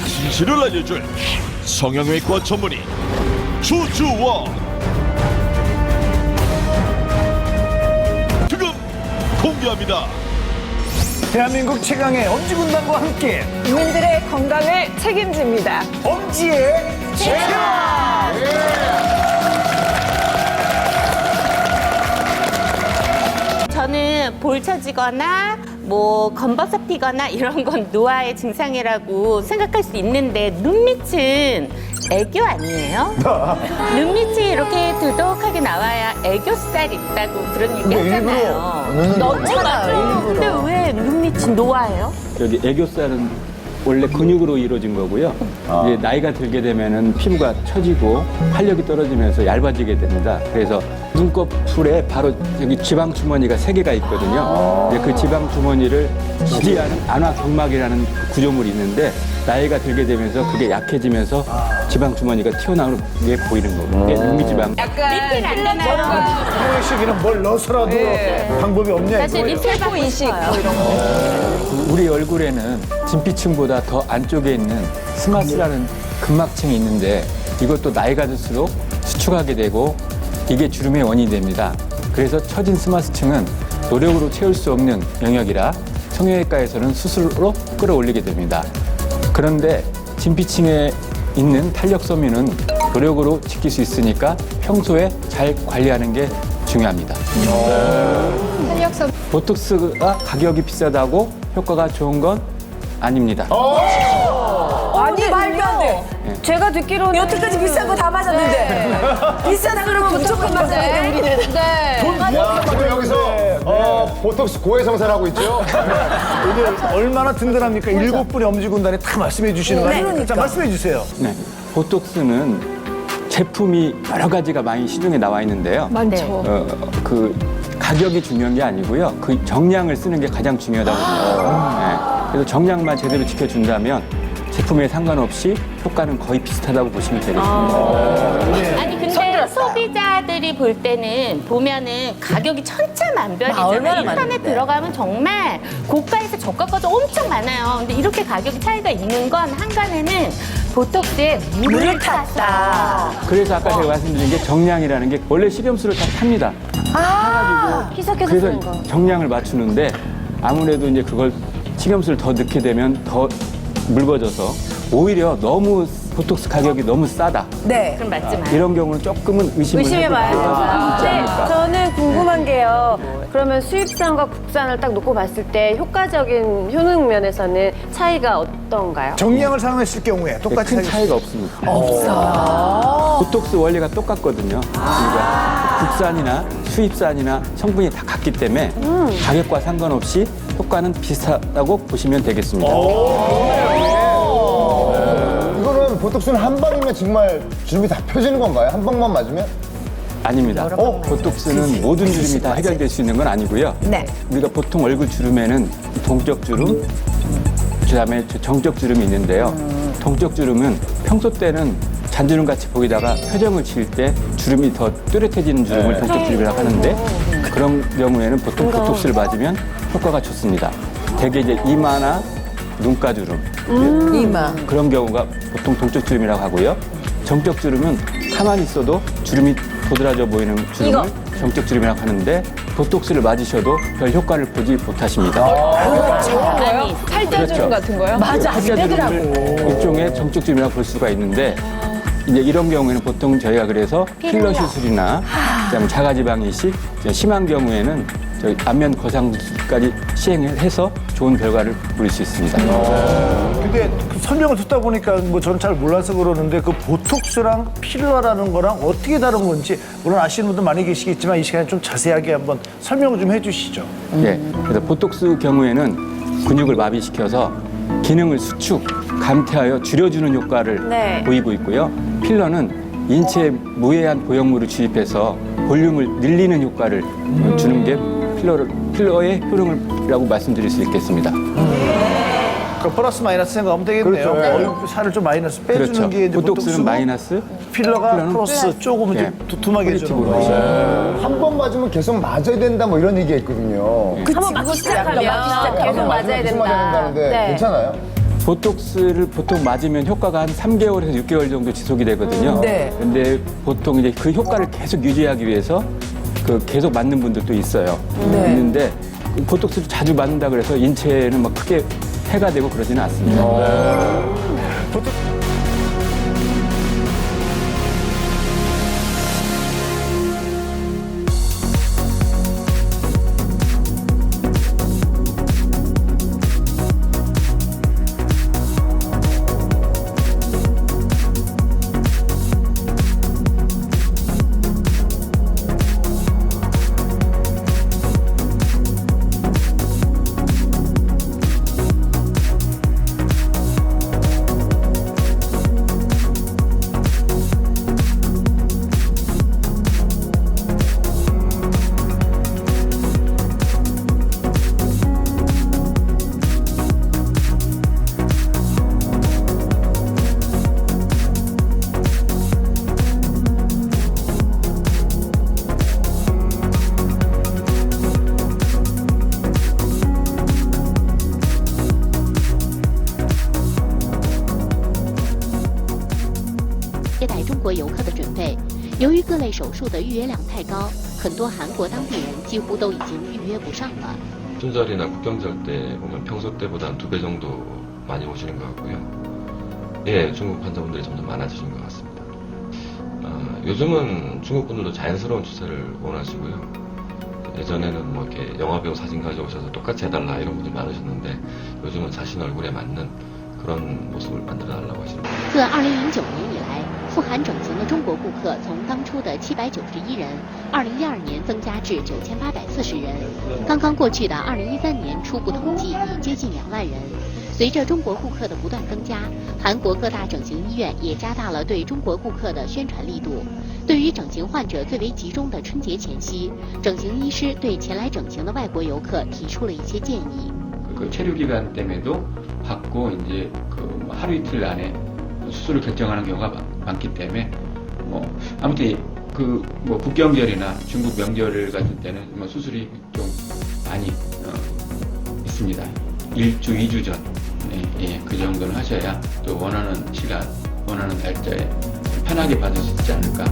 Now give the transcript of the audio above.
진실을 알려줄 성형외과 전문의 조주원. 지금 공개합니다. 대한민국 최강의 엄지군단과 함께 국민들의 건강을 책임집니다. 엄지의 최강! 저는 볼 처지거나 뭐 검버섯 피거나 이런 건 노화의 증상이라고 생각할 수 있는데 눈밑은 애교 아니에요? 눈밑이 이렇게 두둑하게 나와야 애교살 있다고 그런 얘기 하잖아요. 넣잖아요. 근데 왜 눈밑이 노화예요? 여기 애교살은 원래 근육으로 이루어진 거고요. 이제 나이가 들게 되면은 피부가 처지고 활력이 떨어지면서 얇아지게 됩니다. 그래서 눈꺼풀에 바로 여기 지방 주머니가 3개가 있거든요. 이제 그 지방 주머니를 지지하는 안화경막이라는 그 구조물이 있는데 나이가 들게 되면서 그게 약해지면서 지방 주머니가 튀어나오게 보이는 거고 그게 눈밑지방. 리필 안 되나요? 한국 씨기는 뭘 넣어서라도 방법이 없냐 사실 이거예요. 리필 받고 있어요. 우리 얼굴에는 진피층보다 더 안쪽에 있는 스마스라는 근막층이 있는데 이것도 나이가 들수록 수축하게 되고 이게 주름의 원인이 됩니다. 그래서 처진 스마스층은 노력으로 채울 수 없는 영역이라 성형외과에서는 수술로 끌어올리게 됩니다. 그런데 진피층에 있는 탄력 섬유는 노력으로 지킬 수 있으니까 평소에 잘 관리하는 게 중요합니다. 보톡스가 가격이 비싸다고 효과가 좋은 건 아닙니다. 아니, 말도 안 돼. 제가 듣기로는 여태까지 비싼 거 다 맞았는데 비싸다 그러면 무조건 맞았는데 우리는 지금 여기서 보톡스 고해성사를 하고 있죠. 오늘 얼마나 든든합니까? 7분의 엄지군단이 다 말씀해 주시는 거 아니에요? 자, 말씀해 주세요. 네, 보톡스는 제품이 여러 가지가 많이 시중에 나와 있는데요. 많죠. 그 가격이 중요한 게 아니고요. 그 정량을 쓰는 게 가장 중요하다고 생각해요. 네, 그래서 정량만 제대로 지켜준다면 제품에 상관없이 효과는 거의 비슷하다고 보시면 되겠습니다. 아니 근데 소비자들이 볼 때는 보면은 가격이 천차만별이잖아요. 얼마나 인터넷 많은데. 들어가면 정말 고가에서 저가까지 엄청 많아요. 근데 이렇게 가격이 차이가 있는 건 한간에는 보톡스에 물을 탔다. 그래서 아까 제가 말씀드린 게 정량이라는 게 원래 식염수를 다 탑니다. 희석해서 그래서 쓰는 거. 정량을 맞추는데 아무래도 이제 그걸 식염수를 더 넣게 되면 더 묽어져서 오히려 너무 보톡스 가격이 너무 싸다. 네. 그럼 맞지 마요. 이런 경우는 조금은 의심을 봐야 해볼 필요가 있지 않을까. 저는 궁금한 게요. 그러면 수입산과 국산을 딱 놓고 봤을 때 효과적인 효능 면에서는 차이가 어떤가요? 정량을 사용했을 경우에 똑같이 큰 차이가 없습니다. 없어. 보톡스 원리가 똑같거든요. 그러니까 국산이나 수입산이나 성분이 다 같기 때문에 가격과 상관없이 효과는 비슷하다고 보시면 되겠습니다. 이거는 보톡스는 한 방이면 정말 주름이 다 펴지는 건가요? 한 방만 맞으면? 아닙니다. 보톡스는 모든 주름이 다 해결될 수 있는 건 아니고요. 네. 우리가 보통 얼굴 주름에는 동적 주름, 그다음에 정적 주름이 있는데요. 동적 주름은 평소 때는 잔주름 같이 보이다가 표정을 지을 때 주름이 더 뚜렷해지는 주름을 동적 주름이라고 하는데 그런 경우에는 보통 보톡스를 맞으면 효과가 좋습니다. 대개 이제 이마나 눈가 주름 이마. 그런 경우가 보통 동적 주름이라고 하고요. 정적 주름은 가만히 있어도 주름이 도드라져 보이는 주름을 정적 주름이라고 하는데 보톡스를 맞으셔도 별 효과를 보지 못하십니다. 아니 팔자주름 같은 거요? 맞아. 안 되더라고. 주름을 일종의 정적 주름이라고 볼 수가 있는데 이제 이런 경우에는 보통 저희가 그래서 필러 시술이나 그다음에 자가지방 이식 심한 경우에는 저희 안면 거상술까지 시행을 해서 좋은 결과를 보일 수 있습니다. 근데 그 설명을 듣다 보니까 뭐 저는 잘 몰라서 그러는데 그 보톡스랑 필러라는 거랑 어떻게 다른 건지 물론 아시는 분들 많이 계시겠지만 이 시간에 좀 자세하게 한번 설명을 좀 해주시죠. 네, 그래서 보톡스 경우에는 근육을 마비시켜서 기능을 수축, 감퇴하여 줄여주는 효과를 네. 보이고 있고요. 필러는 인체에 무해한 보형물을 주입해서 볼륨을 늘리는 효과를 주는 게 필러의 효능이라고 말씀드릴 수 있겠습니다. 그 플러스 마이너스 생각하면 되겠네요. 그렇죠. 얼굴 살을 좀 마이너스 빼주는 그렇죠. 게 이제 보톡스는 마이너스, 필러가 필러는 플러스 조금 이제 네. 두툼하게 해주는 포지티브로 거죠. 한 번 맞으면 계속 맞아야 된다 뭐 이런 얘기가 있거든요. 한번 맞기 시작하면 계속 맞아야 계속 된다. 맞아야 된다는데 네. 괜찮아요? 보톡스를 보통 맞으면 효과가 한 3개월에서 6개월 정도 지속이 되거든요. 네. 근데 보통 이제 그 효과를 계속 유지하기 위해서 그 계속 맞는 분들도 있어요. 네. 있는데 보톡스를 자주 맞는다 그래서 인체에는 막 크게 해가 되고 그러지는 않습니다.接待中国游客的准备。由于各类手术的预约量太高，很多韩国当地人几乎都已经预约不上了。 순절이나 국경절 때 보면 평소 때보다 한 2배 정도 많이 오시는 것 같고요. 예, 중국 환자분들이 점점 많아지신 것 같습니다. 요즘은 중국 분들도 자연스러운 추세를 원하시고요. 예전에는 뭐 이렇게 영화배우 사진 가져오셔서 똑같이 해달라 이런 분들이 많으셨는데 요즘은 자신 얼굴에 맞는 그런 모습을 만들어달라고 하시는 거예요. 自2009年以来，赴韩整形的中国顾客从当初的791人，2012年增加至9840人。刚刚过去的2013年初步统计已接近2万人。随着中国顾客的不断增加，韩国各大整形医院也加大了对中国顾客的宣传力度。对于整形患者最为集中的春节前夕，整形医师对前来整形的外国游客提出了一些建议。 그 체류 기간 때문에도 받고 이제 그 하루 이틀 안에 수술을 결정하는 경우가 많기 때문에 뭐 아무튼 그 뭐 국경절이나 중국 명절 같은 때는 뭐 수술이 좀 많이 있습니다. 1주, 2주 전, 예, 그 정도는 하셔야 또 원하는 시간, 원하는 날짜에 편하게 받을 수 있지 않을까.